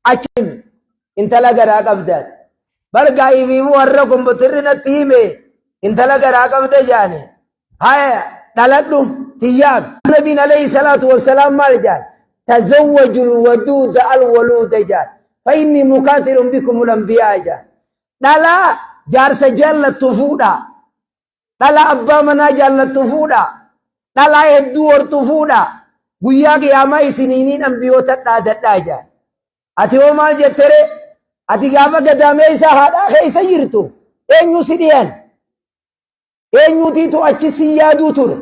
Achin intala garaa qabdan. Bargaa'ii fi warra kombotirri natti hime intala garaa qabda jaani. Haya dhaladhu tiyyaab. Nabiin alayhi salaatu wassalaam maal jaan? Tazawwajul waduuda alwaluuda jaan. Fa'inni mukaatirun bikumul anbiyaa jaan. Dhalaa jaarsa jaallattu fuudha. Dhalaa abbaa manaa jaallattu fuudha. Dhalaa hedduu hortu fuudha. Guyyaa qiyaamaa isiniiniin ambiyoota dhaadadhaa jaan. Ati hoo maal jettere? Ati gaafa gadaamee isaa haadhaa keessa jirtu eenyu si dhiyan? Eenyutiitu achi si yaaduu ture?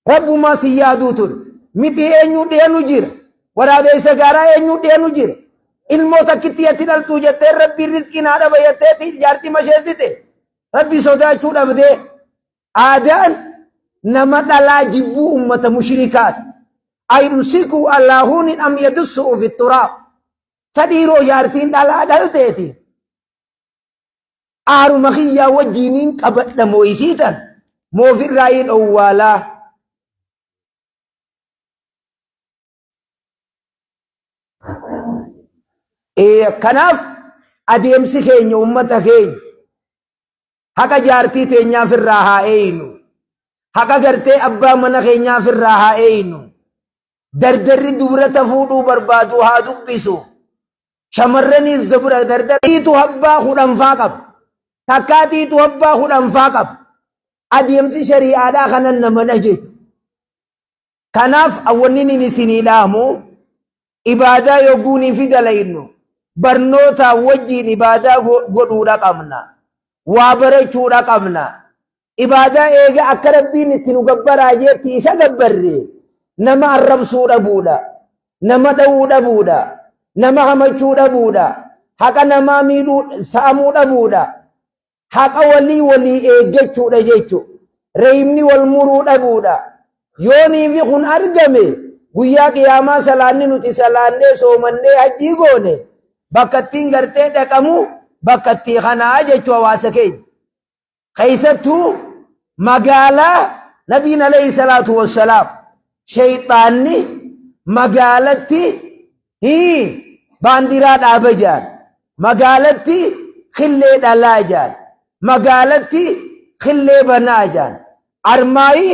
Rabbumaa si yaaduu ture. Miti eenyu dhiyanu jira? Waraabessa gaaraa eenyu dhiyanu jira? Ilmoo takkitti ati dhaltuu jettee rabbiin rizqiin haadha bayyattee jaartii masheessite. Rabbi sodaachuu dhabdee aadaan nama dhalaa jibbuu ummata mushrikaat. Ayumsikuu allaahuun am yadussu'u fi turaab. Sadiiroo jaartiin dhalaa dhalteeti. Aaruma kiyyaa wajjiiniin qabadha moo'isiitan moofirraa hin owwaalaa. Kanaaf adeemsi keenya ummata keenya haqa jaartii teenyaaf irraa haa eeynu. Haqa gartee abbaa mana keenyaaf irraa haa eeynu. Dardarri dubrata fuudhuu barbaadu haa dubbisu. Shamarranis dardariitu abbaa kudhanfaa qaba. Takkaatiitu abbaa kudhanfaa qaba. Adeemsi shari'aadhaa kanan nama dhajeetu. Kanaaf awwannin isinii dhaamu ibaadaa yogguunii fi dalaynu barnoota wajjiin ibaadaa godhuudha qabna. Waa barachuudha qabna. Ibaadaa eega akka rabbiin itti nu gabbaraa jeetti isa gabbarre nama arrabsuu dhabuudha. Nama dha'uu dhabuudha. Nama hamachuu dhabuudha. Haqa namaa miidhuu saamuu dhabuudha. Haqa walii eeggachuudha jechuudha. Reeyimni wal muruu dhabuudha. Yoonii fi kun argame guyyaa qiyaamaa salaanni nuti salaannee soomannee hajjii goone bakka ittiin gartee dhaqamu bakka ittii kanaa jechuu hawaasa keenya. Keessattuu magaalaa nabiin alayhi salaatu wassalaam shayxaanni magaalatti baandiraa dhaaba jaan. Magaalatti khillee dhalaa jaan. Magaalatti khillee banaa jaan. Armaayi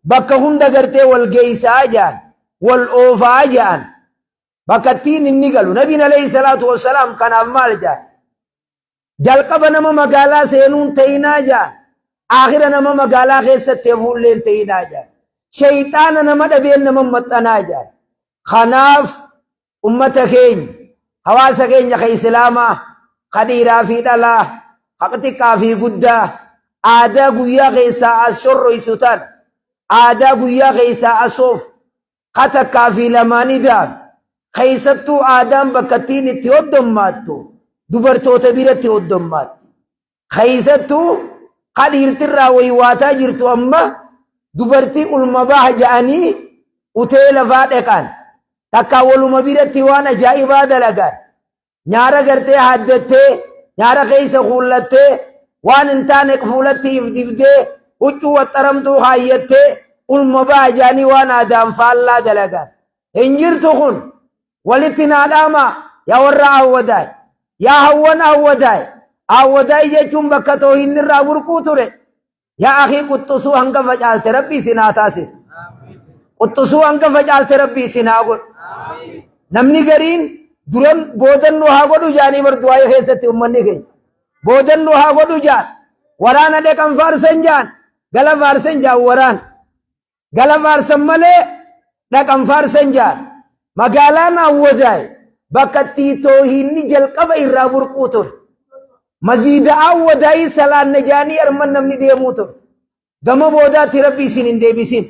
bakka hunda gartee wal geeysaa jaan. Wal oofaa jaan. Bakka ittiin inni galu. Nabiin alayhi salaatu wassalaam kanaaf maal jaan? Jalqaba nama magaalaa seenuun ta'inaa jaan. Aakhira nama magaalaa keessatti hafuulleen ta'inaa jaan. Shayxaana nama dhabeen nama maxxanaa jaan. Kanaaf ummata keenya hawaasa keenya ka islaamaa ka dhiiraa fi dhalaa haqa xiqqaa fi guddaa aadaa guyyaa keessaa as shorroysu tan aadaa guyyaa keessaa asoof ka takkaa fi lamaanidaan keessattuu aadaan bakka ittiin itti hoddommaattu dubartoota biratti hoddommaatti. Keessattuu ka dhiirtirraa waywaataa jirtu amma dubartii ulma baha ja'anii utee lafaa dhaqan. Takka waluma biratti waan ajaa'ibaa dalagan. Nyaara gartee haddattee, nyaara keessa kuullattee, waan hin taane fuulatti if dibdee, huccuu waxxaramtuu haayyattee, ulma baha jaanii waan aadaan faallaa dalagan. Hin jirtu kun walitti naadhaama yaa warra awwadaay. Yaa hawwan awwadaay. Awwadaay jechuun bakka toohinni irraa burquu ture. Yaa akii quxxusuu hanga facaalte rabbii sinaa taasise. Quxxusuu hanga facaalte rabbii sinaa godhu. Namni gariin duran boodannoo haa godhu jaanii bardu'aa keessatti ummanni keenya. Boodannoo haa godhu jaan. Waraana dhaqan faarsan jaan. Gala faarsan jaan waraan. Gala faarsan malee dhaqan faarsan jaan. Magaalaan awwadaay bakka itti toohinni jalqaba irraa burquu ture. Maziida awwadaay salaanna jaanii arman namni deemuu ture. Gama boodaatti rabbi isin hin deebisin.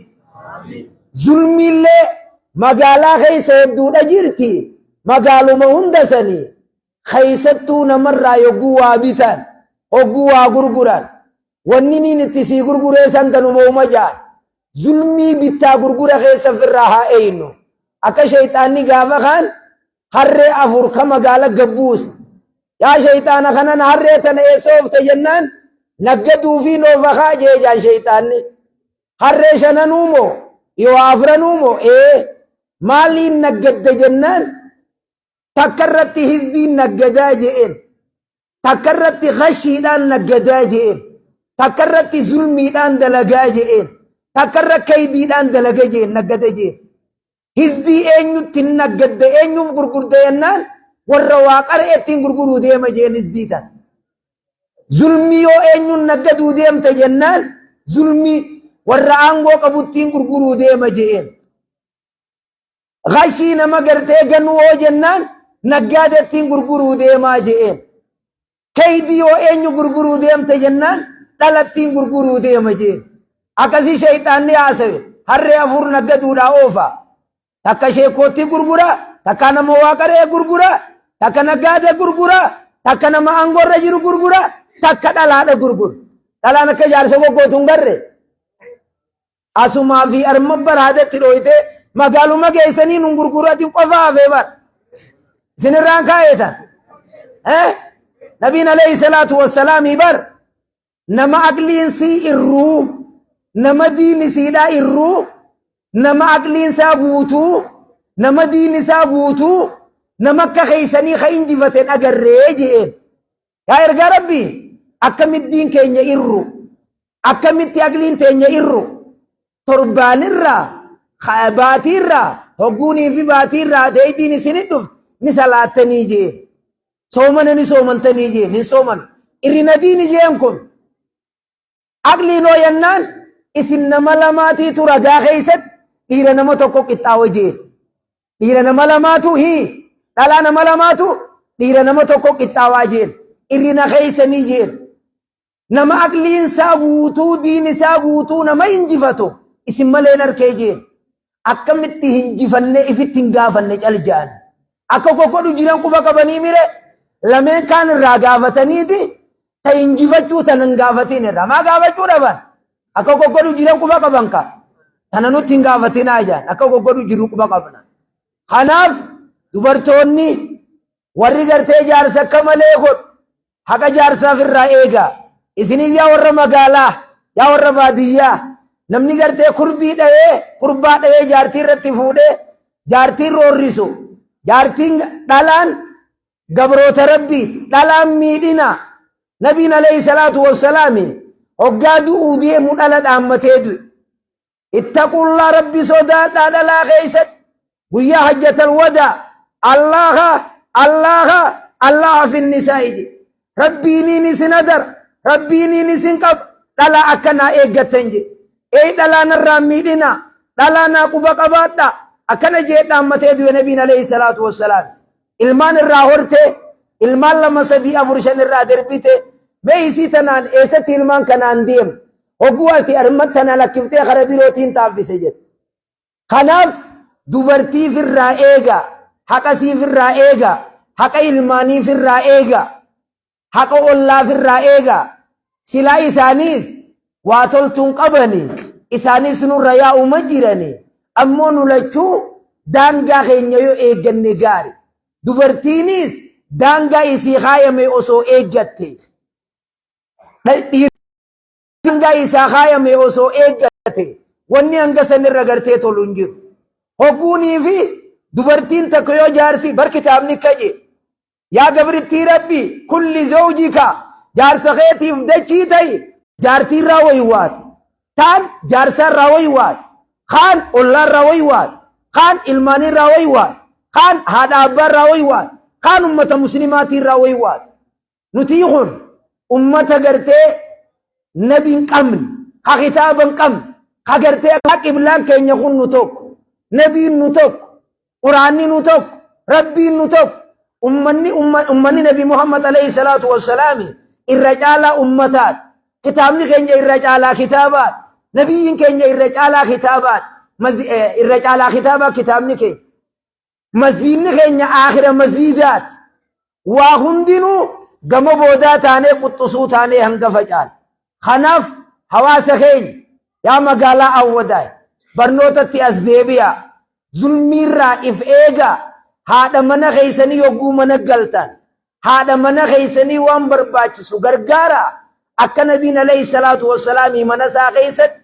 Zulmiillee magaalaa keessa hedduudha jirti. Magaaluma hunda sanii keessattuu namarraa yogguu waa bitan hogguu waa gurguran wanni niin itti sii gurguree san kanuma uma jaan. Zulmii bittaa gurgura keessa firraa haa eeynu. Akka shayxaanni gaafa kaan harree afur ka magaala gabbuus. Yaa shayxaana kanan harree tana eessoofte jennaan naggaduu fi noofakaa jeejaan shayxaanni. Harree shananuu moo yoo afranuu moo maaliin naggadde jennaan takkarratti hizdiin naggadaa je'een takkarratti khashiidhaan naggadaa je'een takkarratti zulmiidhaan dalagaa je'een takkarra kaydiidhaan dalaga je'een naggada je'een hizdii eenyutti naggadda eenyuuf gurgurda yennaan warra waa qara'ettiin gurguruu deema je'een hizdiidhaan zulmii yoo eenyuun naggaduu deemta jennaan zulmii warra aangoo qabuttiin gurguruu deema je'een khashii nama gartee ganuu oo jennaan naggaadettiin gurguruu deemaa je'een kaydii yoo eenyu gurguruu deemta jennaan dhalattiin gurguruu deema je'een akkasii shayxaanni haasawe harree afur naggaduudhaa oofa takka sheekootti gurgura takka nama waaqaree gurgura takka naggaade gurgura takka nama aangoorra jiru gurgura takka dhalaadha gurgura dhalaan akka jaarsa goggootuun garre asumaa fi arma baraadetti dhooyte magaaluma geessanii nun gurguratiin qofa hafee bar isinirraan kaayetan nabiin alayhi salaatu wassalaamii bar nama aqliinsii irruu nama diinisiidhaa irruu nama aqliinsaa guutuu nama diinisaa guutuu nama akka keeysanii ka injifateen agarree je'een yaa ergaa rabbii akkamitti diin keenya irru akkamitti aqliin teenya irru torbaanirraa baatiirraa hogguunii fi baatiirraa deeydiin isinit dhuf ni salaattanii je'een soomana ni soomantanii je'een hin sooman irrina diini je'en kun aqliin oo yennaan isin nama lamaatiitu ragaa keeysatti dhiira nama tokko qixxaawa je'een dhiira nama lamaatu dhalaa nama lamaatu dhiira nama tokko qixxaawaa je'een irrina keeysanii je'een nama aqliinsaa guutuu diinisaa guutuu nama injifatu isin maleen arkee je'een akkamitti hinjifanne ifitti hin gaafanne cal ja'an akka kokkodhu jiran quba qabanii mire lameen kaan irraa gaafataniiti ta injifachuu tan hin gaafatin irraa maa gaafachuu dhaban akka kokkodhu jiran quba qaban ka tana nutti hin gaafatinaa jaan akka kokkodhu jiru quba qabna kanaaf dubartoonni warri gartee jaarsa akka malee godhu haqa jaarsaaf irraa eegaa isinis yaa warra magaalaa yaa warra baadiyyaa namni gartee kurbaa dha'ee jaartii irratti fuudhee jaartiin roorrisu jaartiin dhalaan gabroota rabbii dhalaan miidhina nabiin alayhi salaatu wassalaami hoggaa du'uu deemu dhala dhaammatee du'e ittaqullaa rabbi sodaadhaa dhalaa keeysatti guyyaa hajjatal wadaa allaha finnisaa'i rabbiiniin isin adara rabbiiniin isin qaba dhalaa akkanaa eeggattan jedhe dhalaan irraa miidhina dhalaanaa quba qabaadha akkana jee dhaammatee du'e nabiin alayhi salaatu wassalaam ilmaan irraa horte ilmaan 2 3 4 5 irraa darbite mee isii tanaan eessatti ilmaan kanaan deem hogguu ati armat tana lakkiftee kara birootiin taaffise jedhe kanaaf dubartiif irraa eega haqa siif irraa eega haqa ilmaaniif irraa eega haqa ollaaf irraa eega silaa isaaniif waa toltuun qabani isaanis nurra yaa'uma jirani ammoo nu lachuu daangaa keenya yoo eegganne gaari dubartiinis daangaa isii kaayame osoo eeggatte daangaa isaa kaayame osoo eeggate wanni hanga sanirra gartee tolu hin jiru hogguunii fi dubartiin takka yoo jaarsi bar kitaabni kaje yaa gabrittii rabbi kulli zawjika jaarsa keetiif dachii ta'i jaartiin raawaywaat taan jaarsaan raawaywaat kaan ollaan raawaywaat kaan ilmaaniin raawaywaat kaan haadha abbaan raawaywaat kaan ummata muslimaatiin raawaywaat nuti kun ummata gartee nabiin qabne ka kitaaban qabne ka gartee ka qiblaan keenya kun nu tokko nabiin nu tokko quraanni nu tokko rabbiin nu tokko ummanni nabi muhammad alayhi salaatu wassalaami irra caalaa ummataat kitaabni keenya irra caalaa kitaabaat nabiyyiin keenya irra caalaa kitaabaat irra caalaa kitaabaa kitaabni keenya masjiidni keenya aakhira masjiidaat waa hundinuu gama boodaa taanee quxxusuu taanee hangafa caala kanaaf hawaasa keenya yaa magaalaa awwadaay barnootatti as deebi'a zulmiirraa if eega haadha mana keeysanii yogguu mana galtan haadha mana keeysanii waan barbaachisu gargaara akka nabiin alayhi salaatu wassalaamii mana isaa keeysatti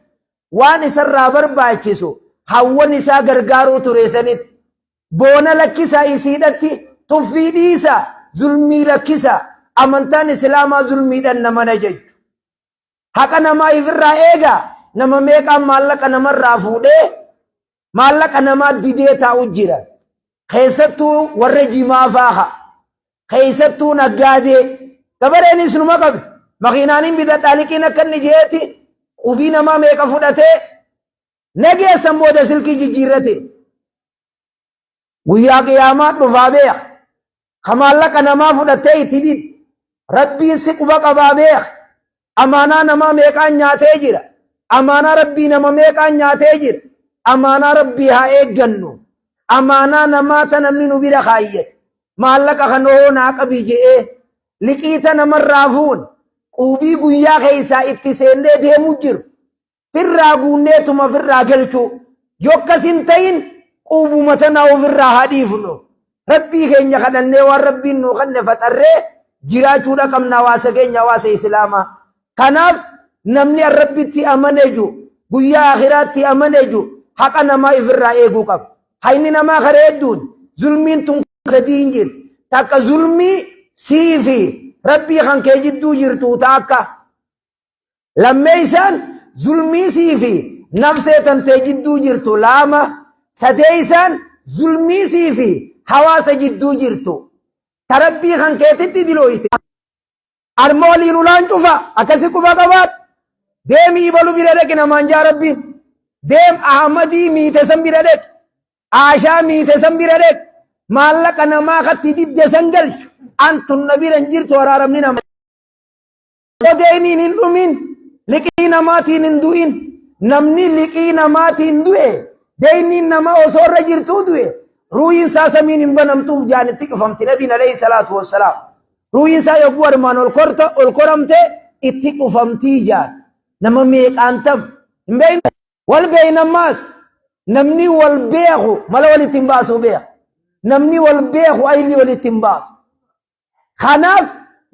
waan isarraa barbaachisu hawwan isaa gargaaruu ture sanitti boona lakkisaa isiidhatti tuffii dhiisa zulmii lakkisa amantaan islaamaa zulmiidhaan nama najaju haqa namaa ifirraa eega nama meeqaan maallaqa namarraa fuudhee maallaqa namaa didee taa'u jira keessattuu warra jimaa faaha keessattuu naggaadee gabareenis numa qabi makiinaanin bitadhaa liqiin akka inni jeeti qubii namaa meeqa fudhatee nageessan booda silkii jijjiirrate guyyaa qiyaamaa dhufaa beek ka maallaqa namaa fudhattee itti did rabbiin si quba qabaa beek amaanaa namaa meeqaan nyaatee jira amaanaa rabbii nama meeqaan nyaatee jira amaanaa rabbii haa eeggannu amaanaa namaa ta namni nu bira kaayyate maallaqa kanoo naa qabii je'ee liqiita namarraa fuun qubii guyyaa keessaa itti seennee deemu jiru firraa guunneetuma firraa galchuu yokkas hin ta'in quubuma tanaa ofirraa haa dhiifnu rabbii keenya kadhannee waan rabbiin nuu kanne faxarree jiraachuudha qabna hawaasa keenya hawaasa islaamaa kanaaf namni rabbitti amaneju guyyaa akhiraatti amaneju haqa namaa ifirraa eeguu qaba hayni namaa kareedduun zulmiin tun sadii hin jiru takka zulmii sii fi rabbii kan kee jidduu jirtu taakka lammeeysaan zulmii sii fi nafsee tantee jidduu jirtu lama sadeeysaan zulmii sii fi hawaasa jidduu jirtu tarabbii kan keetitti dilooyte armooliin ulaan cufa akkasi quba qabaat deemii balu bira dhaqi namaan jaa rabbiin deem ahmadii miite san bira dhaqi aashaa miite san bira dhaqi maallaqa namaa katti didde san galchu antun na bira hin jirtu waraaramni nama deeniin hin dhumin liqii namaatiin hin du'in namni liqii namaatiin du'e deeniin nama osoo irra jirtuu du'e ruuyin isaa samiin hin banamtuuf jaanitti cufamti nabiin alayhi salaatu wassalaam ruuyin isaa yogguu armaan ol koramte itti cufamtii jaan nama meeqaan tam hin beekne wal beeynammaas namni wal beeku mala walitti hin baasuu beeka namni wal beeku ayni walitti hin baasu kanaaf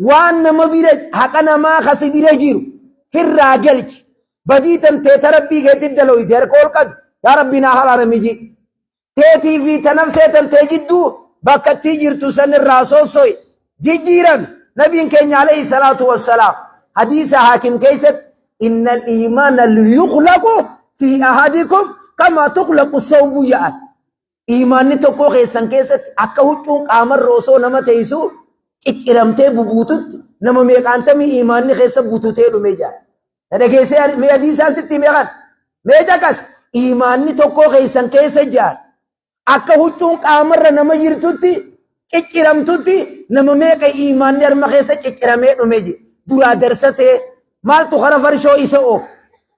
waan nama bira haqa namaa kasi bira jiru firraa galchi badii tantee ta rabbii keetti dalooyte harka ol qabi yaa rabbii naa haraarami ji teetii fi ta nafsee tantee jidduu bakka itti jirtu san irraa soossoy jijjiirame nabiin keenya alayhi salaatu wassalaam hadiisa haakim keessatti inna al-iimaana liyuqlaqu fi ahadikum kama tuqlaqu sawbu ya'an iimaanni tokko keessan keessatti akka huccuun qaamarra osoo nama teessu cicciramtee bubuututti nama meeqaantamii iimaanni keessa bututee dhume jaa dhageessee mee hadiisaan sitti meeqan mee jakas iimaanni tokko keessan keessa jaa akka huccuun qaamarra nama jirtutti cicciramtutti nama meeqa iimaanni harma keessa cicciramee dhume je duraa darsatee maaltu kara farshoo isa oof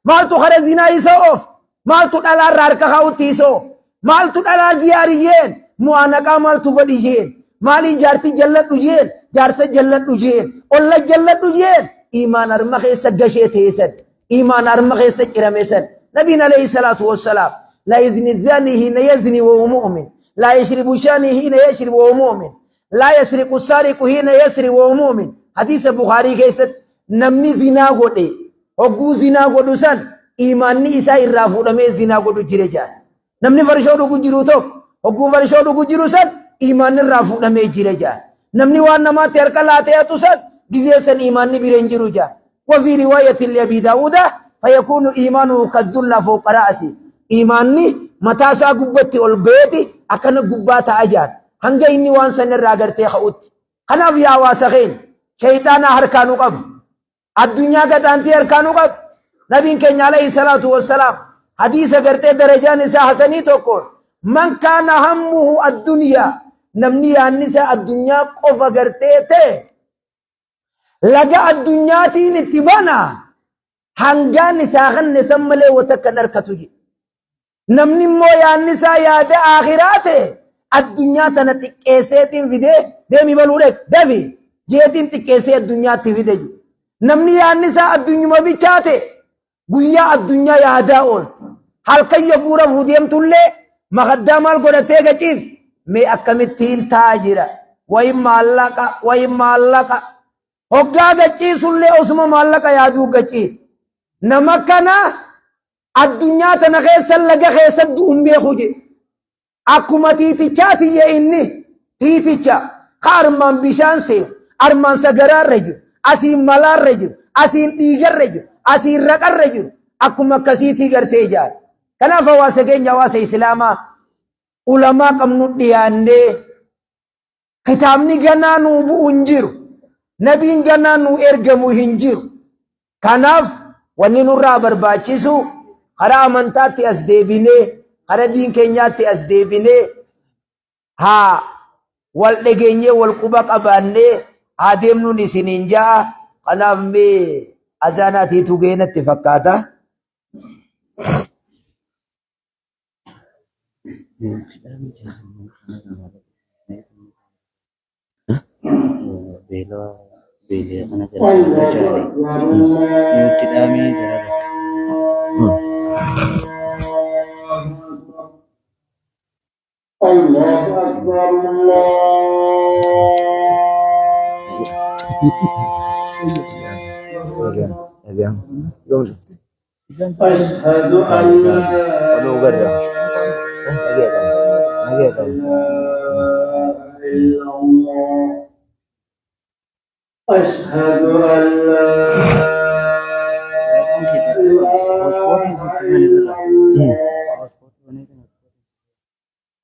maaltu kara zinaa isa oof maaltu dhalaarra harka kaa'utti isa oof maaltu dhalaa ziyaariyyeen mu'aanaqaa maaltu godhi jeen maalii jaarti jalladhu jeen jaarsa jalladhu jeen olla jalladhu jeen iimaan harma keessa gashee teessan iimaan harma keessa cirameessan nabiin alayhi salaatu wassalaam لا يزني الزاني حين يزني وهو مؤمن لا يشرب الشاني حين يشرب وهو مؤمن لا يسرق السارق حين يسرق وهو مؤمن حديث البخاري كيست نمني زنا غودي وغو زنا غودو سن ایمانني عیسا الرافو دمه زنا غودو جيره جان نمني فرشو دو جيرو تو وغو فرشو دو جيرو سن ایمان الرافو دمه جيره جان نمني وان نما تركلاته اتو سن غزي سن ایمانني بيرن جيرو جان وفي روايه لابي داوود فيكون ايمانه كالذل فوق راسه iimaanni mataa isaa gubbatti ol beeti akkana gubbaa ta'a jaan hanga inni waan san irraa gartee ka'utti kanaaf yaa hawaasa keenya shayxaana harkaanuu qabu addunyaa gadaantii harkaanuu qabu nabiin keenya alayhi salaatu wassalaam hadiisa gartee darajaan isaa hasanii tokkoon man kaana hammuhu addunyaa namni yaanni isaa addunyaa qofa gartee ta'e laga addunyaatiin itti bana hangaan isaa kanne san malee watakkan harkatu jedhe namni immoo yaanni isaa yaada akhiraate addunyaa tana xiqqeesseetiin fidee deemi baluu dhaq dafi jeetiin xiqqeessee addunyaatti fide namni yaanni isaa addunyuma bichaate guyyaa addunyaa yaadaa oolti halkan yogguu rafuu deemtullee makaddaa maal godhatee gaciif mee akkamittiin taa jira wayi maallaqa hoggaa gaciisullee osuma maallaqa yaaduu gaciif nama kana addunyaa tana keessa laga keessa du'uun beeku je akkuma tiitichaatiyye inni tiiticha ka armaan bishaan seenu armaan sagaraarra jiru asiin malaarra jiru asiin dhiigarra jiru asiin raqarra jiru akkuma akkasiitii gartee jaal. Kanaaf hawaasa keenya hawaasa islaamaa ulamaa qabnu dhiyaannee kitaabni ganaa nuu bu'u hin jiru nabiin ganaa nuu ergamu hin jiru. Kanaaf wanni nurraa barbaachisu karaa amantaatti as deebinee karaa diin keenyaatti as deebinee haa wal dhageenyee wal quba qabaannee haa deemnuun isiniin ja'a. Kanaaf mee azaanaatiitu geenatti fakkaata. Beela kana jala cari nuti dami jala Allahu Akbar Ashhadu an la ilaha illallah أشهد أن لا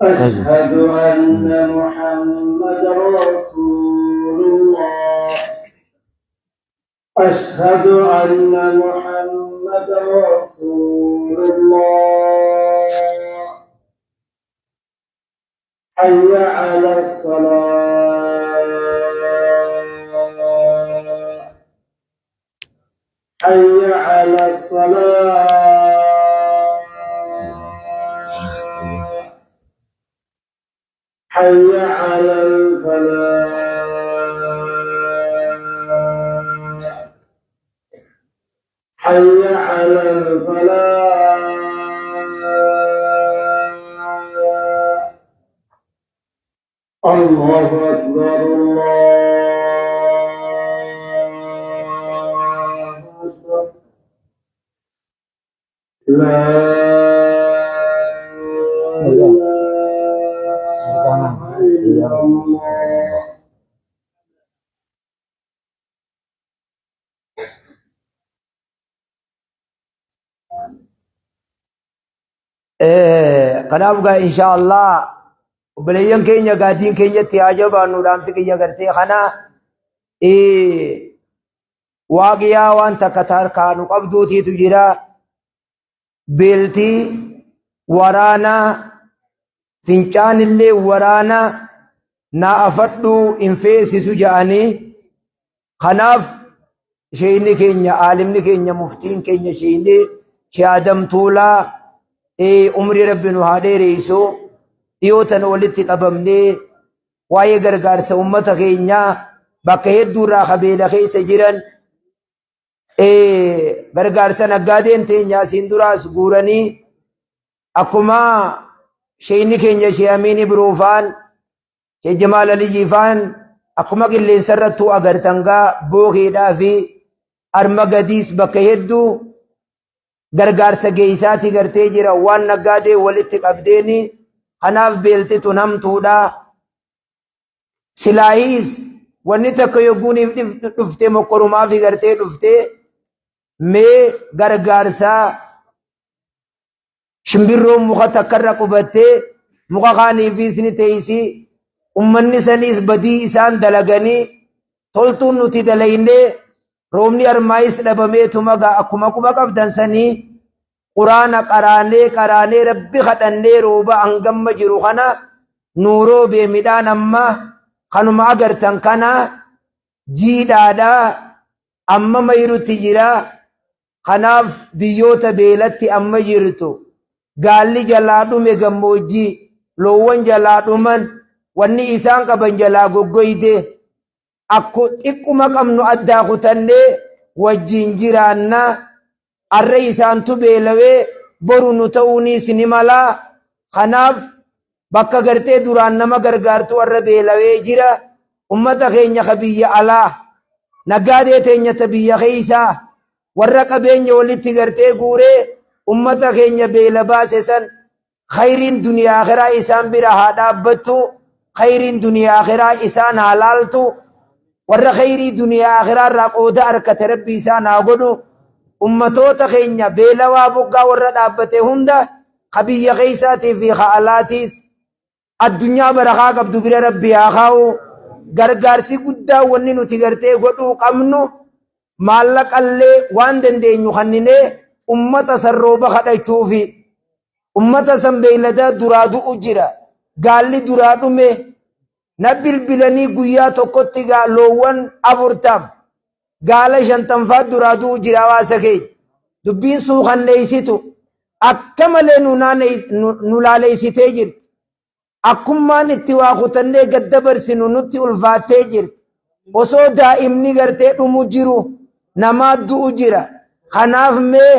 أشهد أن محمدا رسول الله أشهد أن محمدا رسول الله حي على الصلاة حي على الصلاة حي على الفلاح حي على الفلاح الله أكبر لا إله إلا الله Kanaaf gaa inshaallah obboleeyyan keenya gaadiin keenyatti haa jabaannu dhaamsi kiyya gartee kana waaqiyaa waan takka tarkaanu qabduutiitu jira. Beeltii waraanaa fincaanillee waraanaa naa afadhu hin feesisu ja'anii. Kanaaf sheeyni keenya aalimni keenya muftiin keenya sheeyni Adam Tuulaa umrii rabbi nu haa dheereessu dhiyootan walitti qabamnee waa'ee gargaarsa ummata keenyaa bakka hedduurraa qabeela keessa jiran gargaarsa naggaadeen teenyaa siin duraas guuranii akkuma sheeyni keenya Shee Amiin Ibroofaan Shee Jamaal Aliyyiifaan akkuma qilleensa irrattuu agartangaa bookeedhaa fi arma gadiis bakka hedduu gargaarsa geeysaati gartee jira waan naggaadee walitti qabdeeni. Kanaaf beelti tun hamtuudha. Silaahiis wanni takka yogguuniif dhufte mokkorumaa fi gartee dhufte mee gargaarsaa shimbirroon muka takkarra qubattee muka kaaniifis ni teeysi ummanni saniis badii isaan dalaganii toltuun nuti dalaynee roobni armaayis dhabameetuma akkuma quba qabdan sanii quraana qaraanee rabbi kadhannee rooba hangamma jiru kana nuuroobee midhaan amma kanuma agartan kana jiidhaadha amma mayrutti jira. Kanaaf biyyoota beelatti amma jirtu gaalli jalaa dhume gammoojjii loowwan jalaa dhuman wanni isaan qaban jalaa goggoyde akko xiqquma qabnu addaa kutannee wajjiin jiraanna. Arra isaantu beelawee boru nu ta'uunis ni malaa. Kanaaf bakka gartee duraan nama gargaartu arra beelawee jira. Ummata keenya ka biyya alaa naggaadee teenya ta biyya keeysaa warra qabeenya walitti gartee guuree ummata keenya beela baase san khayriin duniyaa akhiraa isaan bira haa dhaabbattu. khayriin duniyaa akhiraa isaan halaaltu warra khayrii duniyaa akhiraa irraa qooda harkate rabbi isaan haa godhu ummatoota keenya beelawaa boggaa warra dhaabbate hunda kabiyya keeysaatii fi ka'alaatiis addunyaa barakaa qabdu bira rabbi haa kaa'u gargaarsi guddaa wanni nuti gartee godhuu qabnu maallaqallee waan dandeenyu kanninee ummata san rooba kadhachuufi ummata san beeyladaa duraa du'u jira gaalli duraa dhume na bilbilanii guyyaa tokkotti loowwan 40 gaala 50 duraa du'u jira hawaasa keenya dubbiin suukanneeysitu akka malee nu laaleeysitee jirti akkummaan itti waa kutannee gadda barsinu nutti ulfaattee jirti osoo daa'imni gartee dhumu jiru namaa du'u jira kanaaf mee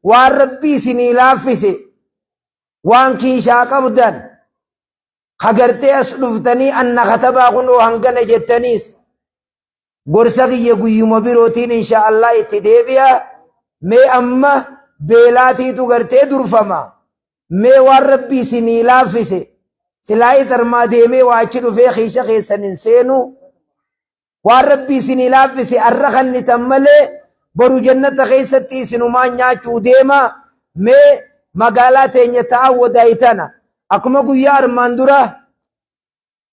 waan rabbii isinii laaffise waan kiishaa qabdan kagartee as dhuftanii anna katabaa kunoo hangana jettaniis gorsa kiyya guyyuma birootiin inshaallah itti deebi'a mee amma beelaatiitu gartee durfama mee waan rabbii isinii laaffise silaayi tarmaa deemee waachi dhufee kiisha keessan hin seenu waan rabbii isinii laaffise arra kannitan malee boru jannata keessatti isinumaan nyaachuu deema mee magaalaa teenya ta'a wadaayitana akkuma guyyaa armaan dura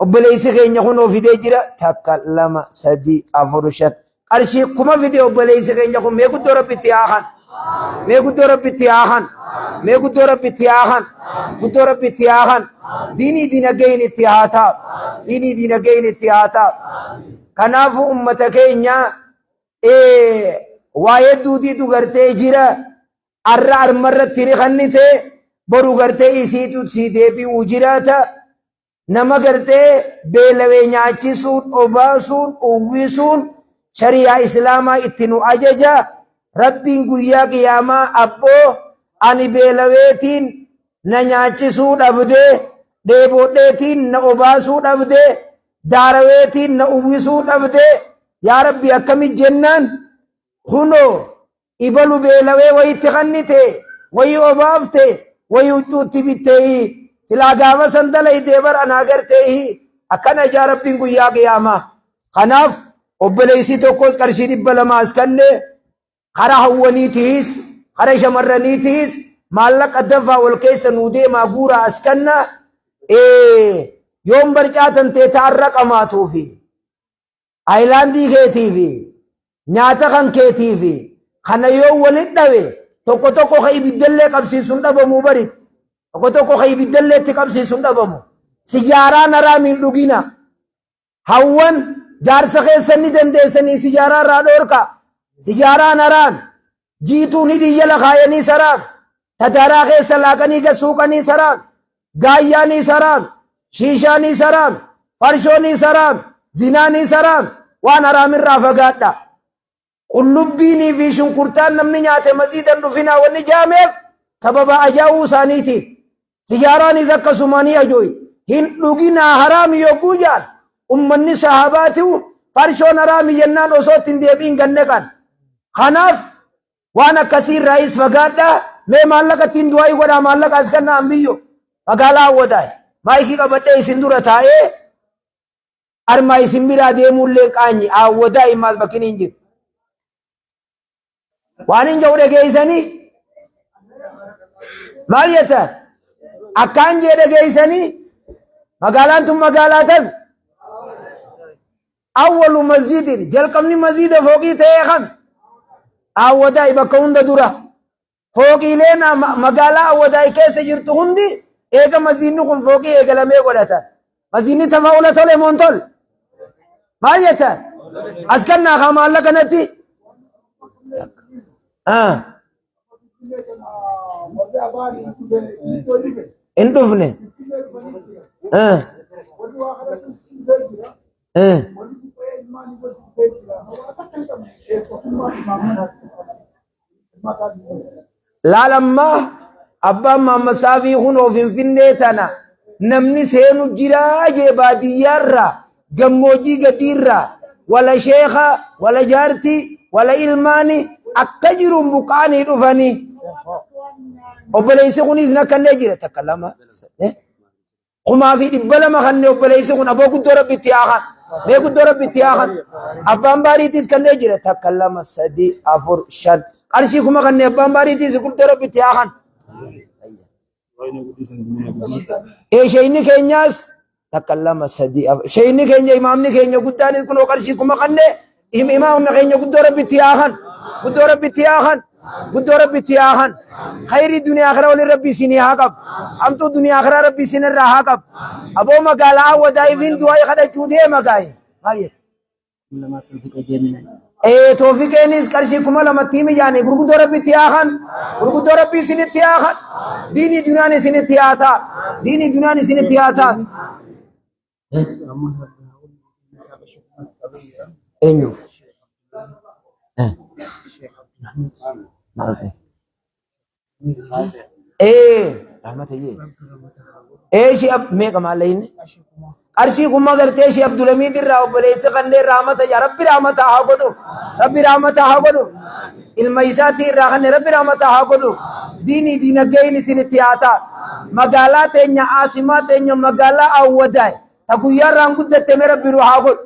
obboleessi keenya kunoo fidee jira 1 2 3 4 5 qarshii kuma fidee obboleessi keenya kun mee guddoo rabbitti yaahan mee guddoo rabbitti yaahan mee guddoo rabbitti yaahan guddoo rabbitti yaahan diinii diinageen itti haa ta'u diinii diinageen itti haa ta'u kanaafu ummata keenya waa'ee duudiitu gartee jira arra armarratti riqannite boru gartee isiitu si deebi'uu jiraata nama gartee beelawee nyaachisuun obaasuun uwwisuun shariyaa islaamaa itti nu ajaja rabbiin guyyaa qiyaamaa abboo ani beelaweetiin na nyaachisuu dhabdee dheeboodheetiin na obaasuu dhabdee daaraweetiin na uwwisuu dhabdee yaa rabbi akkamit jennaan kunoo ibalu beelawee wayitti kannite wayi obaafte wayi huccuutti bitteehi silaa gaafa san dalaytee bar anaa garteehi akkana yaa rabbiin guyyaa qiyaamaa kanaaf obboleessi tokkos qarshii 200 as kanne kara hawwaniitiis kara shamarraniitiis maallaqa dafaa wal keessa nuu deemaa guuraa as kanna yoon barcaatan tee ta'arra qamaatuufi aayilaandii keetiifi nyaata kan keetiifi kana yoo walit dhawe tokko tokko ka ibiddallee qabsiisuun dhabamuu bari tokko tokko ka ibiddallee itti qabsiisuun dhabamu siyaaraan haraamiin dhugina hawwan jaarsa keessanni dandeessanii siyaaraa irraa dhoorka siyaaraan haraam jiituun hidhiyya lakaayanii saraam tadaraa keessa laaqanii gasuuqanii saraam gaayyaanii saraam shiishaanii saraam farshoonii saraam zinaanii saraam waan haraamirraa fagaadha qullubbiinii fi shunkurtaan namni nyaate maziidan dhufinaa wanni jaameef sababa ajaa'uu isaaniitiif siyaaraanis akkasumanii ajooyi hin dhuginaa haraami yogguu jaan ummanni sahabaatiu farshoon haraami jennaan osoo ittiin deebiin ganne kan kanaaf waan akkasii irraayis fagaadha mee maallaqa ittiin du'aa godhaa maallaqa as kannaan biyyo magaalaa hawwataa maayikii qabadhee isin dura taa'ee armaa isin biraa deemuullee qaanyi hawwataa himaas bakkin hin jiru waan hin jiru dhageeysanii maal jettaan akkaan jee dhageeysanii magaalaan tun magaalaa tan awwalu masjidin jalqabni masjida fooqii ta'ee kam hawwataa bakka hunda dura fooqiileen magaalaa hawwataa keessa jirtu hundi eega masjidni kun fooqii eegalamee godhatan masjidni tafaa'ula tole moon tol maal jettaan as kannaa kaa maallaqa kanatti in dhufne laalammaa abbaan Muhammad Saafii kun of Finfinnee tana namni seenu jiraa jee baadiyyaarraa gammoojii gadiirraa wala sheeka wala jaartii wala ilmaani akka jiruun buqaanii dhufanii obboleessi kunis nakkannee jira takka lama Kumaa fi dhibba lama kanneen obboleessi kun aboo guddoo rabbitti yaakan. Mee guddoo rabbitti yaakan. Abbaan baariitiis kanneen jira takka lama sadii afur shan. Qarshii kuma kanneen abbaan baariitiis guddoo rabbitti yaakan. Sheeyni keenyaas takka lama sadii afur. Sheeyni keenya imaamni keenya guddaanis kunoo qarshii kuma kanneen imaamni keenya guddoo rabbitti yaakan. Guddoo rabbitti yaakan. Guddoo rabbitti yaakan. Khayrii duniyaa akhiraa waliin rabbi isinii haa qabu. Hamtuu duniyaa akhiraa rabbi isinirraa haa qabu. Aboo magaalaa Awwadaayifiin du'aa kadhachuu deema gaa'e. Maal jedhu? Toofiqeenis qarshii kuma lamatti himi jaanii gurguddoo rabbitti yaakan. Gurguddoo rabbi isinitti yaakan. Diinii duniyaan isinitti haa ta'a. Diinii duniyaan isinitti haa ta'a. Eenyuuf? Eeshi meeqa maallayni? Qarshii kuma gartee ishee Abdulhamid irraa obboleessi kanneen raamata yaa rabbi raamata haa godhu. Rabbi raamata haa godhu. Ilma isaatii irraa kanneen rabbi raamata haa godhu. Diinii diinagdeen isinitti haa ta'a. Magaalaa teenya Asimaa teenya magaalaa Awwadaay. Ta guyyaarraan guddatte mee rabbi nu haa godhu.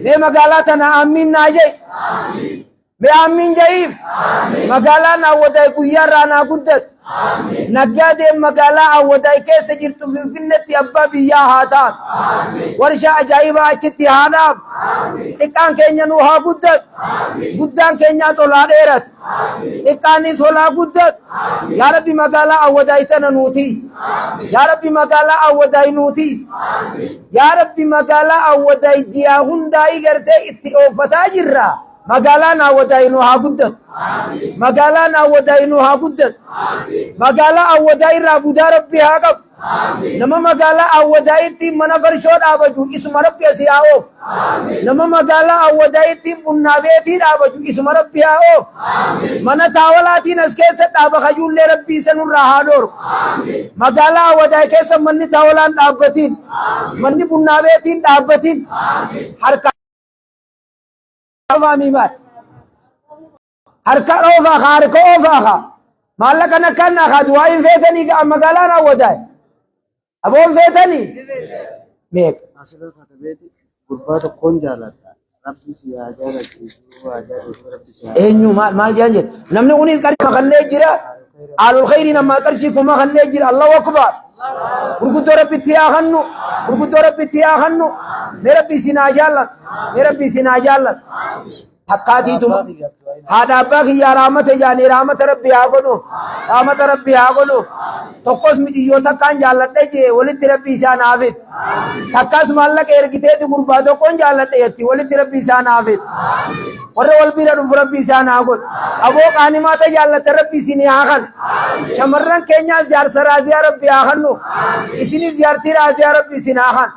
Mee magaalaa tana amiin naa jee. Mee amiin je'iif. Magaalaan Awwadaay guyyaarraan haa guddatu. Naggaadeen magaalaa Awwadaay keessa jirtu Finfinneetti abbaa biyyaa haa ta'an. Warshaa ajaa'ibaa achitti haa dhaabu. Xiqqaan keenya nu haa guddatu. Guddaan keenyaas ol haa dheeratu. Xiqqaanis ol haa guddatu. Yaa Rabbi magaalaa Awwadaay tana nuutiis. Yaa Rabbi magaalaa Awwadaay nuutiis. Yaa Rabbi magaalaa Awwadaay ji'a hundaa'ii gartee itti ooffataa jirra. Magaalaan Awwadaay nu haa guddatu. Magaalaan Awwadaay nu haa guddatu. Magaalaa Awwadaay irraa budaa rabbi haa qabu. Nama magaalaa Awwadaayitti mana farshoo dhaabatu isuma rabbi asii haa oofu. Nama magaalaa Awwadaayitti bunnaa beetii dhaabatu isuma rabbi haa oofu. Mana taawalaatiin as keessa dhaaba kajuullee rabbii sanurraa haa dhooru. Magaalaa Awwadaay keessa manni taawalaan dhaabbatiin. Manni bunnaa beetiin dhaabbatiin. Harka harka oofaa harka oofaa maallaqa nakkanna haa du'aa hin feetanii magaalaan Awwadaay. Aboon feetanii meeqa? Asirratti hatabeeti gurbaa tokkoon jaalladha. Rabbi si haa jaalachiisu haa jaalachiisu rabbi si haa. Eenyu maal jaan jedhe namni kunis qarshii kanneen jira. Aalul khayrii namaa qarshii kuma kanneen jira. Allahu akbar. Gurguddoo rabbitti haa kannu. Gurguddoo rabbitti haa kannu. Mee rabbi isin haa jaallatu. Mee rabbi isin haa jaallatu. Takkaatiituma. Haadha abbaa kiyyaa raamata jaanii raamata rabbi haa godhu. Raamata rabbi haa godhu. Tokkos mijiyyoo takkaan jaalladhe jee walitti rabbi isaan haafet. Takkas maallaqa ergiteeti gurbaa tokkoon jaalladhe jetti walitti rabbi isaan haafet. Warra wal bira dhufu rabbi isaan haa godhu. Aboo qaanimaata jaallatte rabbi isinii haa kan. Shamarran keenyaas jaarsa raaziyaa rabbi haa kannu. Isinis jaartii raaziyaa rabbi isin haa kan.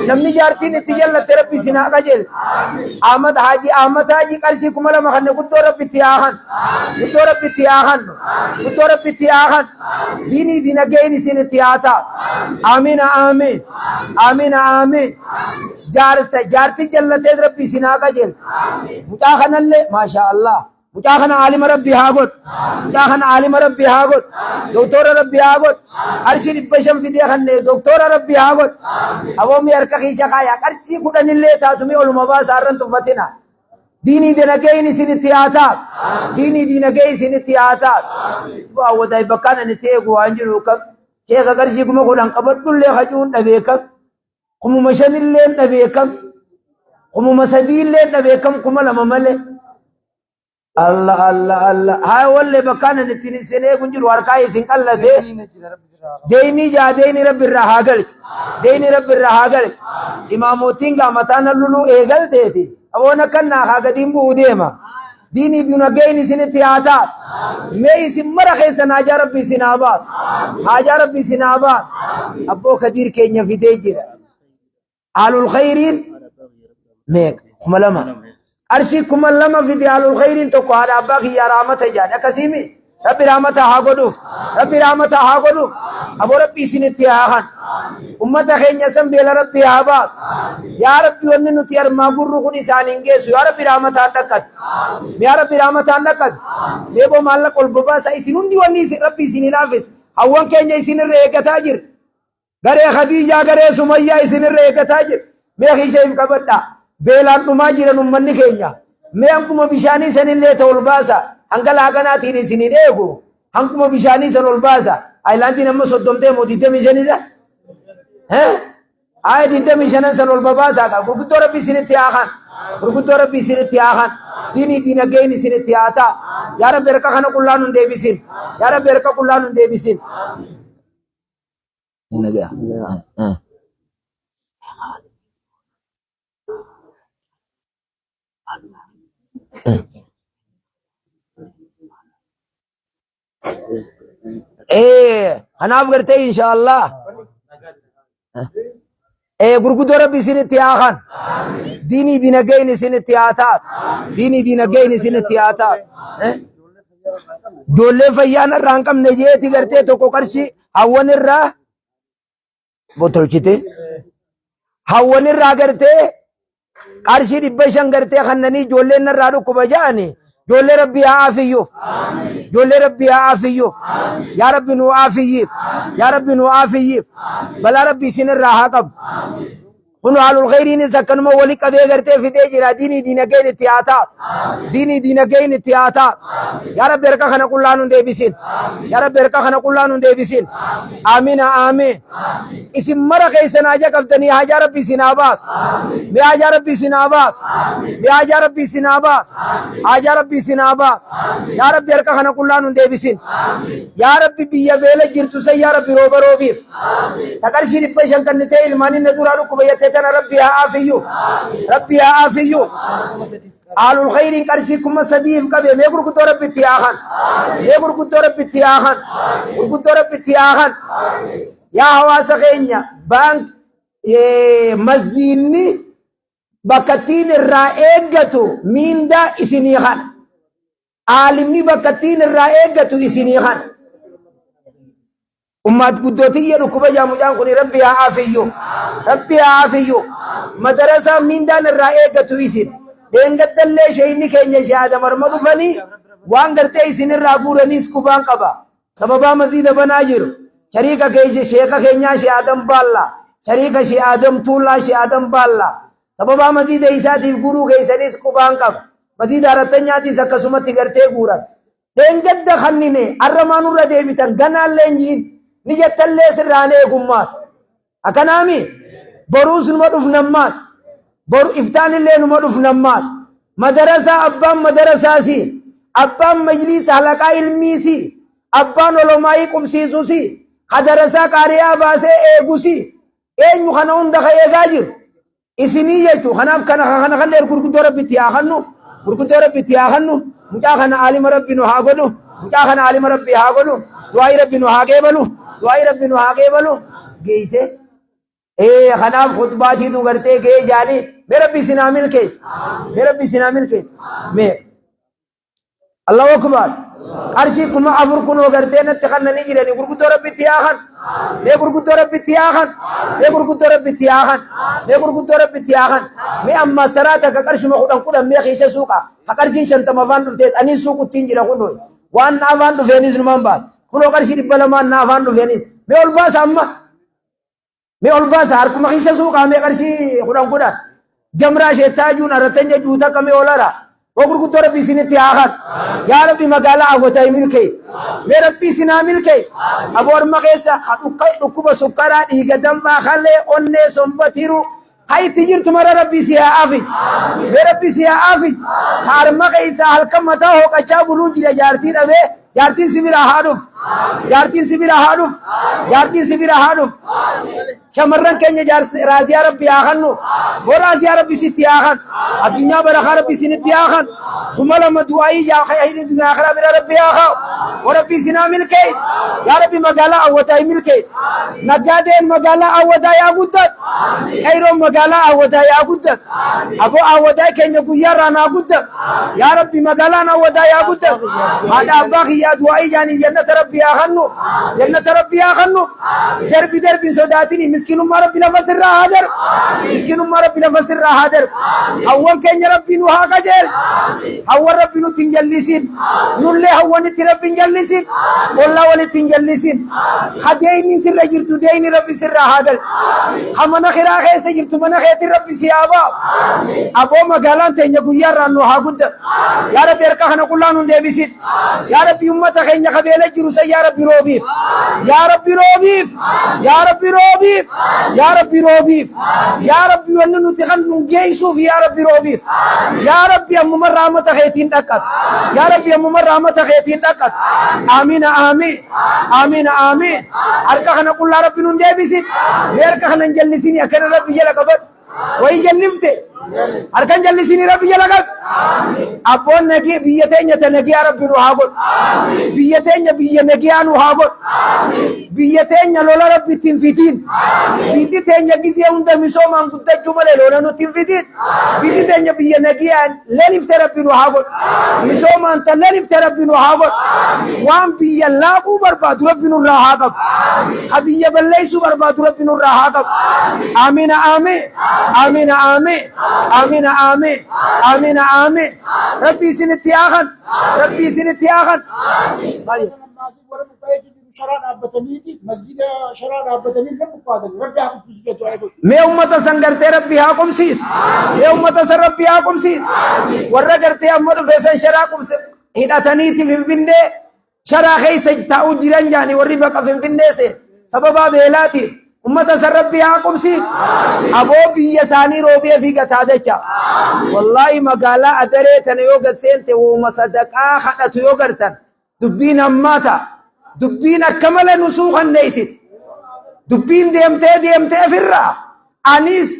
Namni jaartiin itti jaallatte rabbi isin haa qajeele. Ahmad Haajii qarshii kuma lama kanne guddoo rabbitti haa kan. Guddoo rabbitti haa kan. Guddoo rabbitti haa kan. Diinii dinagdeen isinitti haa ta'a. Amiina amiin. Amiina amiin. Jaartii jaallatee rabbi isin haa qajeele. Mucaa kanallee maashaa Allah. Mucaa kana aalima rabbi haa godhu. Mucaa kana aalima rabbi haa godhu. Doktora rabbi haa godhu. Qarshii 500 fidee kannee doktora rabbi haa godhu. Aboomi harka kiisha kaayaa qarshii 10 illee taatumi oluma baasaa irraan tuffatina. Diinii dinagdeen isinitti haa ta'a. Diinii dinagdee isinitti haa ta'a. Awwadaay bakkaan ani itti eegu waan jiru kam. Sheeka qarshii kuma 10 qabadhullee hajuun dhabee kam. Kumuma 5 illee dhabee kam. Kumuma 3 illee dhabee kam kuma 2 malee. Allah Allah Allah. Haa wallee bakkaan ani itti isin eegu jiru harkaa isin qallatee. Deeni rabbi irraa haa gali. Deeni rabbi irraa haa gali. Imaamotiin gaamataan luluu eegalteeti. Aboon akkannaa haa gadiin bu'uu deema. Diinii dinagdeen isinitti haa ta'a. Mee isin mara keessan haajaa rabbi isin haa baasu. Haajaa rabbi isin haa baasu. Abboo kadiir keenya fidee jira. Aalul khayriin meeqa? 2,000. Qarshii 2,000 fide aalul khayriin tokko haadha abbaa kiyyaa raamata ijaadhe akkasiimi. Rabbi raamata haa godhuuf. Rabbi raamata haa godhuuf. Aboo rabbi isinitti haa kan. Ummata keenya san beela rabbi haa baasu. Yaa rabbi wanni nuti armaa gurru kun isaaniin geessu. Yaa rabbi raamataan dhaqqatu. Yaa rabbi raamataan dhaqqatu. Deeboo maallaqa ol bobaasa isin hundi wanni rabbi isin hin haafes. Hawwan keenya isin irra eeggataa jira. garee Khadiijaa garee Sumayyaa isinirra eeggataa jiru mee isheef qabadhaa beelaan dhumaa jiran ummanni keenya mee hankuma bishaanii sanillee ta'u ol baasa hanga laaganaatiin isinin eegu hankuma bishaanii san ol baasa aayilaandiin amma 30 moo 25 ay 25 san ol babaasa ka gurguddoo rabbi isinitti aakan gurguddoo rabbi isinitti aakan diinii diinageen isinitti haata yaa rabbi harka kana qullaa nun deebisin yaa rabbi harka qullaa nun deebisin kanaaf gartee inshaallah gurguddoo rabbi isinitti aakan diinii diinageen isinitti haataat diinii diinageen isinitti haataat ijoollee fayyaan irraa hin qabne jeeti gartee tokko qarshii hawwan irraa botolchite hawwan irraa gartee qarshii 500 gartee kannanii ijoolleen irraa dhukkuba ja'ani ijoollee rabbi haa afiyyuuf ijoollee rabbi haa afiyyuuf yaa rabbi nu afiyyiif yaa rabbi nu afiyyiif balaa rabbi isin irraa haa qabu kunu haalul khayriinis akkanuma wali qabee gartee fidee jira diinii diinageen itti haa taatu diinii diinageen itti haa taatu yaa rabbi harka kana qullaa nun deebisin yaa rabbi harka kana qullaa nun deebisin aamina aamiin isin mara keessan haja qabdanii haja rabbi isin haa baasu mee haja rabbi isin haa baasu mee haja rabbi isin haa baasu haja rabbi isin haa baasu yaa rabbi harka kana qullaa nun deebisin yaa rabbi biyya beela jirtu san yaa rabbi rooba roobiif ta qarshii 500 kannitee ilmaan inni duraa dhukkuba yattee tana rabbi haa afiyyuuf rabbi haa afiyyuuf aalul khayriin qarshii 3,000 qabe mee gurguddoo rabbi itti aakan mee gurguddoo rabbi itti aakan gurguddoo rabbi itti aakan yaa hawaasa keenya baank masjiidni bakkattiin irraa eeggatu miindaa isinii kana aalimni bakkattiin irraa eeggatu isinii kana ummaat guddootii dhukkuba jaamuudhaan kun rabbi haa afiyyu madarasaa miindaan irraa eeggatu isin deengaddallee sheeyni keenya shahaada marma dhufanii waan gartee isin irraa guuraniis kubaan qaba sababaa maziida banaa jiru shariika keenya sheeka keenyaa shahaadan baalla shariika shahaadam tuullaa shahaadan baalla sababaa maziida isaatiif guuruu keessanis kubaan qaba maziida arattanyaatis akkasumatti gartee guuran deengadda kannine arramaanurra deebitan ganaallee njiin ni jettallee sirraan eegummaas akkanaami boruus numa dhufnammaas boru iftaanillee numa dhufnammaas madarasaa abbaan madarasaasi abbaan majliisa halaqaa ilmiisi abbaan olomaayii qubsiisusi kadarasaa qaariyaa baasee eegusi eenyu kana hunda ka eegaa jiru isinii jechuu kanaaf kana kan dheer gurguddoo rabbitti haa kannu gurguddoo rabbitti haa kannu mucaa kana aalima rabbi nu haa godhu mucaa kana aalima rabbi haa godhu du'aayi rabbi nu haa qeebalu du'aayi rabbi nu haa qeebalu geeyse kanaaf khutbaatii tu gartee gee jaanii mee rabbi isinaa milkees mee rabbi isinaa milkees mee Allahu akbar qarshii 4,000 kunoo gartee natti kannanii jiranii gurguddoo rabbitti haa kan mee gurguddoo rabbitti haa kan mee gurguddoo rabbitti haa kan mee gurguddoo rabbitti haa kan mee amma saraata ka qarshuma 10 mee keessa suuqa ka qarshiin 50 afaan dhuftees anii suuquttiin jira kunoo waan na afaan dhufeenis numaan baat kunoo qarshii 200 na afaan dhufeenis mee ol baasa amma mee ol baasa harkuma keessa suuqa mee qarshii 10 jamraa sheettaajuun arattanya juuta kamee olara وغرقود ربي سنتي آخر يا ربي مقالا أغوتاي ملكي يا ربي سنا ملكي أبور مغيسا خطوكوبة سكرا إيقدم ما خلي أني سنبتيرو هاي تجير تمارا ربي سيها آفي يا ربي سيها آفي خار مغيسا هلكم متاهو كچابولون جيلا جارتين أبي جارتين سبيرا هادوف جارتين سبيرا هادوف جارتين سبيرا هادوف شمرن كنجا جار رازي ربي آخنو ورازي ربي ستي آخن الدنيا برخا ربي سنتي آخن خمالا مدوائي جا خير الدنيا آخرا برا ربي آخو وربي سنا ملكي يا ربي مقالا أوتاي ملكي نجادين مقالا أوتاي أقودت خيرو مقالا أوتاي أقودت أبو أوتاي كنجا قيارانا أقودت يا ربي مقالا أوتاي أقودت هذا أباقي يا دوائي جاني جنة ربي آخنو جنة ربي آخنو دربي دربي صداتيني مسكين ما ربي لفسر هادر مسكين ما ربي لفسر هادر أول كن ربي نوها كجل أول ربي نتنجلسين نولي هو نتي ربي نجل jallisin والله ولتين جلسين خديني سر جرتو ديني ربي سر هذا خمنا خيرا خيس جرتو منا خيت ربي سيابا أبو مقالان تيجي بيار رانو هاقود يا ربي أركانا كلنا ندبسين يا ربي أمة خيني خبيلة جروسا يا ربي روبيف يا ربي روبيف يا ربي روبيف يا ربي روبيف يا ربي وننو تخلون جيسوف يا ربي روبيف يا ربي أم مرامة خيتين دكت يا ربي أم مرامة خيتين دكت آمين آمين آمين آمين أركانا كلنا ربي ندبسين أركانا نجلسين يا كنا ربي جل كبر ويجنفته أركان جلسيني ربي جلقك أبون نجي بيتين يتنجي ربي نهاجر بيتين بيه نجي نهاجر بيتين لولا ربي تنفتين بيتين يجي يوم ده مسوم عن قد الجملة لولا نتنفتين بيتين بيه نجي لا نفتر ربي نهاجر مسوم عن تلا نفتر ربي نهاجر وام بيه لا أبو برباد ربي نراهاجر خبيه بالليس برباد ربي نراهاجر آمين آمين آمين آمين آمين آمين آمين آمين ربي سنتياخن ربي سنتياخن मैं उम्मत संगरते रब्बी हाकुम सीस मैं उम्मत सर रब्बी हाकुम सीस वर्रा करते अम्मद फैशन शराकुम से हिदातनी थी फिंदे शरा खै सजता उजरन जानी वर्री बका फिंदे से सबबा बेलाती उम्मत सर रब्बी हाकुम सीस अबो बिया सानी रोबे fi gataade cha wallahi magala adare tan yo gasente wo masadaka khadatu yo gartan dubbin ammata dubbin akamala nusukhan neisit dubbin demte firra anis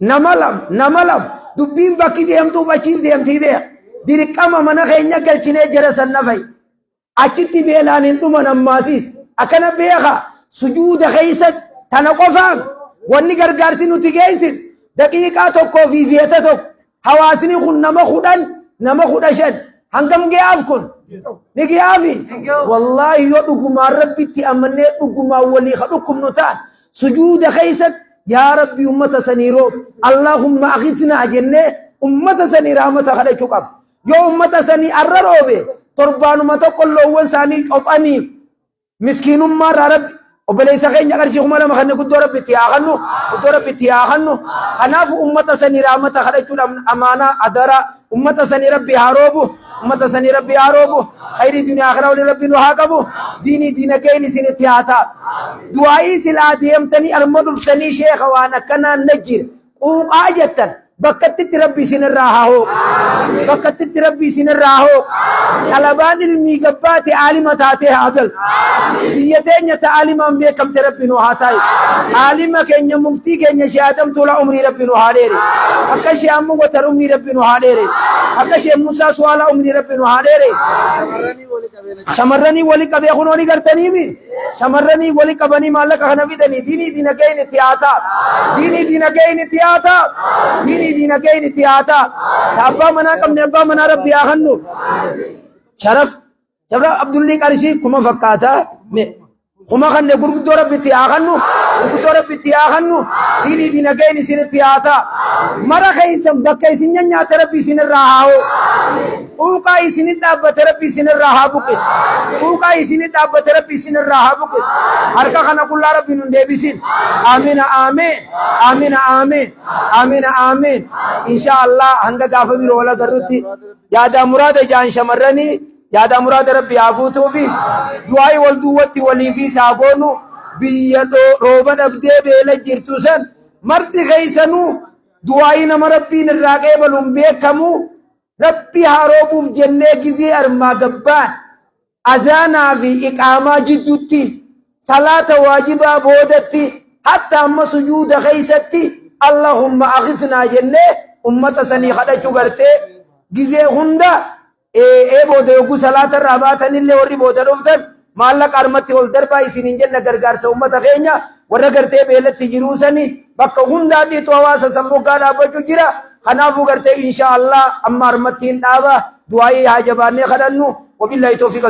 namalam dubbin baki demtu bachil demti de dirqama mana khenya galchine jara sannafai achitti belanin duma namasis akana beha sujuda khaysat tanaqofam wanni gargarsi nuti geysin daqiiqa tokko fi ziyata tokko hawaasni kun nama khudashan hangam ge'aaf kun ni ge'aafi wallahi yo dhuguma rabbitti amanne dhuguma wali khadukum nutan sujuda khaysat ya rabbi ummata saniro allahumma aghithna jenne ummata sani rahmata khadachu qab yo ummata sani arrarobe torbanuma tokko lowan sani qopani miskinum ma rabbi وبليس خين يقدر شيء خملا ما خلنا كدورة بتياخنو خناف أمة سني رحمة خرجوا أمانة أدرا أمة سني ربي هاروبو أمة سني ربي هاروبو خير الدنيا آخرة ولربي نهاجبو ديني كين سني تياتا دعائي سلا ديم تني أرمدو تني شيخ وانا كنا نجير وآجتن بكتت ربي سن الراهو بكتت ربي سن الراهو طلبان الميقبات عالمة هاته عقل بيتين يتعالم بكم تربي نوهاتاي عالمة كن مفتي كن شهادم طول عمري ربي نوهاليري أكشي أمو وتر عمري ربي نوهاليري أكشي موسى سوال عمري ربي نوهاليري شمرني ولي كبي خنوني كرتنيمي شمرني ولي كبني مالك خنفي دني ديني كين تياتا ديني كين تياتا دينا كين تياتا أبا منا كم نبا منا ربي آخنو شرف عبد الله قرشي كما فكاتا كما خن نقول ربي تياخنو ربي تياخنو دينا كين سين تياتا مرا خيسم بكاي سين نيا ربي سين راهو وكاي سين دابت ربي سين راهو كيس وكاي سين دابت ربي سين راهو كيس هركا خنا كل ربي ندبسين آمين آمين آمين آمين آمين آمين إن شاء الله هنگا غافة بيرولا قررتي يادا مراد جان شمرني يادا مراد ربي آغوتو في دعاي والدوتي ولي في ساقونو بيادو روبان ابدي بيلا جرتوسن مرد غيسنو دعاي نما ربي نراقه بلوم بيكمو ربي هاروبوف جنة جزي ارما قبان ازانا في اقاما جدوتي صلاة واجبا بودتي حتى اما سجود غيستي اللهم اغثنا جنة امت سني خدچو کرتے جزي هندا بوده يوكو صلاة الرابطة نلي وري بوده رفتن مالك أرمتي والدر باي سنين جنة غرغار سومة غينيا ورغرتي بيلت تجروسني بكا هندا دي تواسا سموكانا بجو جرا خنافو غرتي إن شاء الله أما أرمتين دعوة دعائي حاجباني خدنو وبالله توفيق